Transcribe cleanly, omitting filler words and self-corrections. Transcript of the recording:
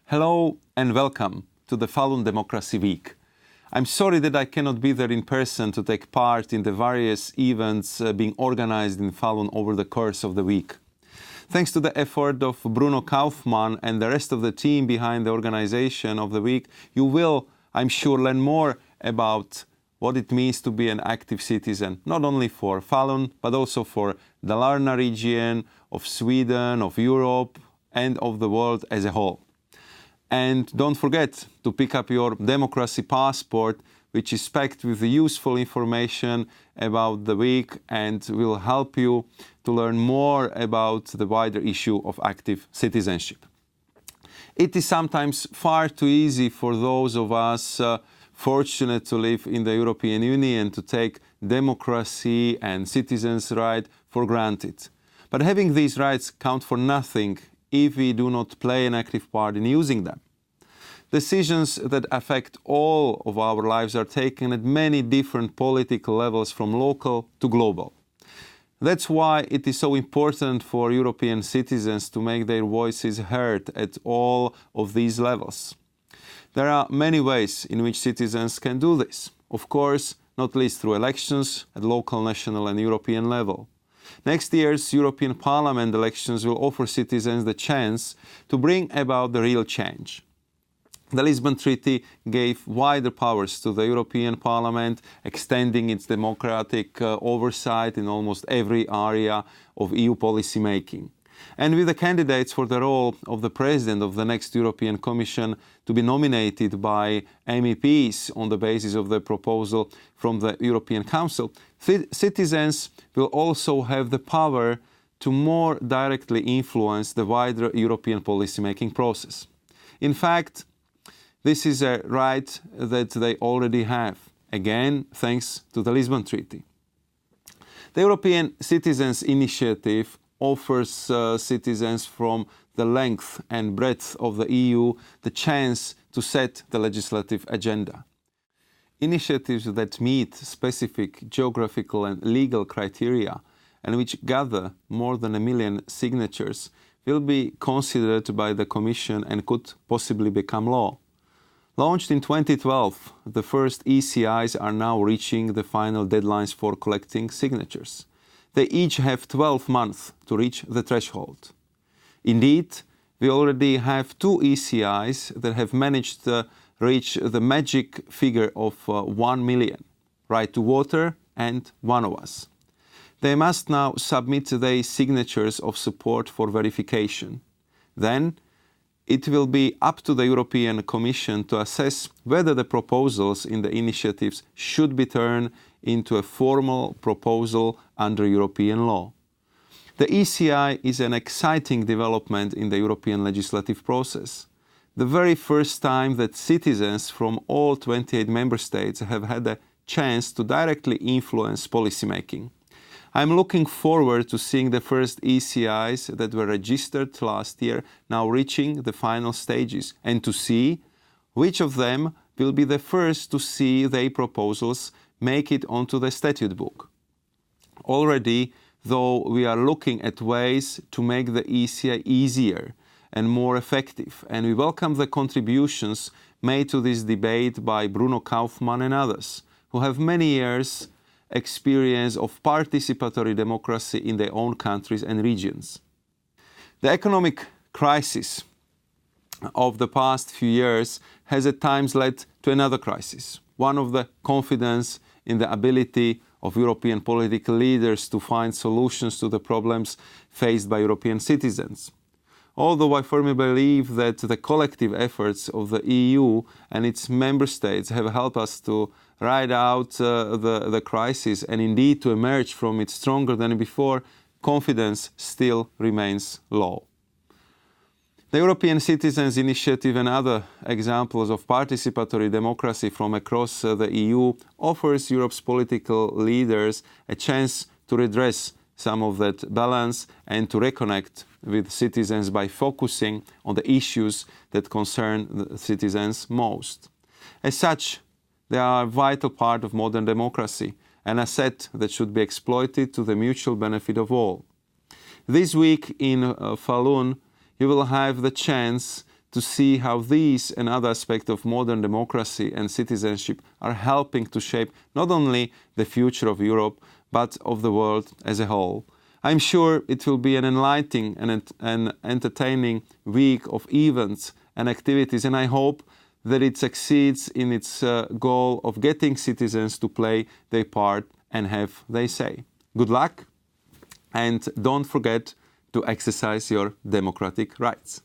Hello and welcome to the Falun Democracy Week. I'm sorry that I cannot be there in person to take part in the various events being organized in Falun over the course of the week. Thanks to the effort of Bruno Kaufmann and the rest of the team behind the organization of the week, you will, I'm sure, learn more about what it means to be an active citizen, not only for Falun, but also for the Dalarna region, of Sweden, of Europe, and of the world as a whole. And don't forget to pick up your democracy passport, which is packed with useful information about the week and will help you to learn more about the wider issue of active citizenship. It is sometimes far too easy for those of us fortunate to live in the European Union to take democracy and citizens' rights for granted. But having these rights count for nothing if we do not play an active part in using them. Decisions that affect all of our lives are taken at many different political levels, from local to global. That's why it is so important for European citizens to make their voices heard at all of these levels. There are many ways in which citizens can do this. Of course, not least through elections at local, national and European level. Next year's European Parliament elections will offer citizens the chance to bring about the real change. The Lisbon Treaty gave wider powers to the European Parliament, extending its democratic oversight in almost every area of EU policy making. And with the candidates for the role of the President of the next European Commission to be nominated by MEPs on the basis of the proposal from the European Council, citizens will also have the power to more directly influence the wider European policy-making process. In fact, this is a right that they already have, again, thanks to the Lisbon Treaty. The European Citizens' Initiative offers citizens from the length and breadth of the EU the chance to set the legislative agenda. Initiatives that meet specific geographical and legal criteria and which gather more than 1 million signatures will be considered by the Commission and could possibly become law. Launched in 2012, the first ECIs are now reaching the final deadlines for collecting signatures. They each have 12 months to reach the threshold. Indeed, we already have 2 ECIs that have managed to reach the magic figure of 1 million, Right to Water and One of Us. They must now submit their signatures of support for verification. Then, it will be up to the European Commission to assess whether the proposals in the initiatives should be turned into a formal proposal under European law. The ECI is an exciting development in the European legislative process. The very first time that citizens from all 28 member states have had a chance to directly influence policymaking. I'm looking forward to seeing the first ECIs that were registered last year now reaching the final stages and to see which of them will be the first to see their proposals make it onto the statute book. Already, though, we are looking at ways to make the ECI easier and more effective, and we welcome the contributions made to this debate by Bruno Kaufmann and others, who have many years' experience of participatory democracy in their own countries and regions. The economic crisis of the past few years has at times led to another crisis, one of the confidence in the ability of European political leaders to find solutions to the problems faced by European citizens. Although I firmly believe that the collective efforts of the EU and its member states have helped us to ride out the crisis and indeed to emerge from it stronger than before, confidence still remains low. The European Citizens' Initiative and other examples of participatory democracy from across the EU offers Europe's political leaders a chance to redress some of that balance and to reconnect with citizens by focusing on the issues that concern the citizens most. As such, they are a vital part of modern democracy, an asset that should be exploited to the mutual benefit of all. This week in Falun, you will have the chance to see how these and other aspects of modern democracy and citizenship are helping to shape not only the future of Europe, but of the world as a whole. I'm sure it will be an enlightening and an entertaining week of events and activities, and I hope that it succeeds in its goal of getting citizens to play their part and have their say. Good luck, and don't forget to exercise your democratic rights.